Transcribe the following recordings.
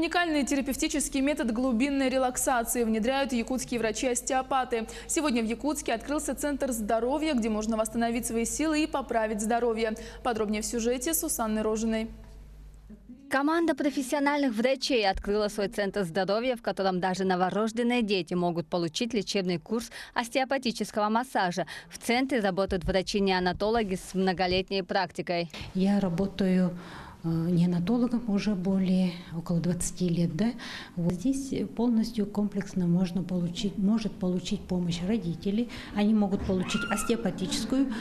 Уникальный терапевтический метод глубинной релаксации внедряют якутские врачи-остеопаты. Сегодня в Якутске открылся центр здоровья, где можно восстановить свои силы и поправить здоровье. Подробнее в сюжете Сусанны Рожиной. Команда профессиональных врачей открыла свой центр здоровья, в котором даже новорожденные дети могут получить лечебный курс остеопатического массажа. В центре работают врачи-неонатологи с многолетней практикой. Я работаю неонатологом уже около 20 лет. Да? Вот здесь полностью комплексно может получить помощь родителей. Они могут получить остеопатическую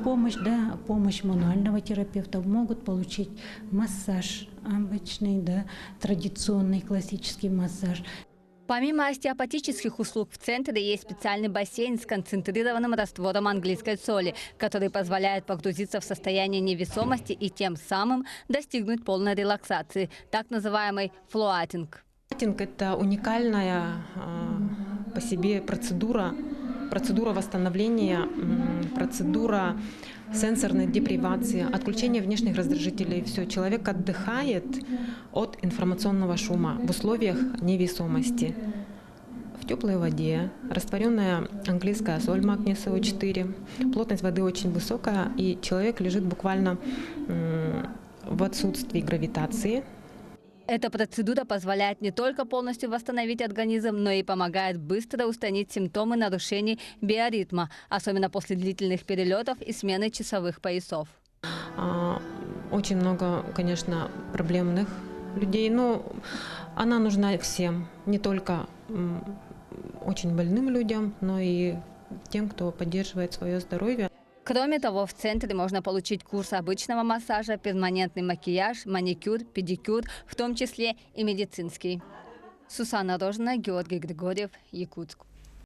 помощь, да, помощь мануального терапевта, могут получить массаж обычный, да, традиционный классический массаж. Помимо остеопатических услуг в центре есть специальный бассейн с концентрированным раствором английской соли, который позволяет погрузиться в состояние невесомости и тем самым достигнуть полной релаксации, так называемый флоатинг. Флоатинг – это уникальная по себе процедура восстановления, процедура сенсорной депривации, отключения внешних раздражителей. Все, человек отдыхает от информационного шума в условиях невесомости. В теплой воде, растворенная английская соль, магний СО4. Плотность воды очень высокая, и человек лежит буквально в отсутствии гравитации. Эта процедура позволяет не только полностью восстановить организм, но и помогает быстро устранить симптомы нарушений биоритма, особенно после длительных перелетов и смены часовых поясов. Очень много, конечно, проблемных людей, но она нужна всем, не только очень больным людям, но и тем, кто поддерживает свое здоровье. Кроме того, в центре можно получить курс обычного массажа, перманентный макияж, маникюр, педикюр, в том числе и медицинский. Сусанна Рожина, Георгий Григорьев, Якутск.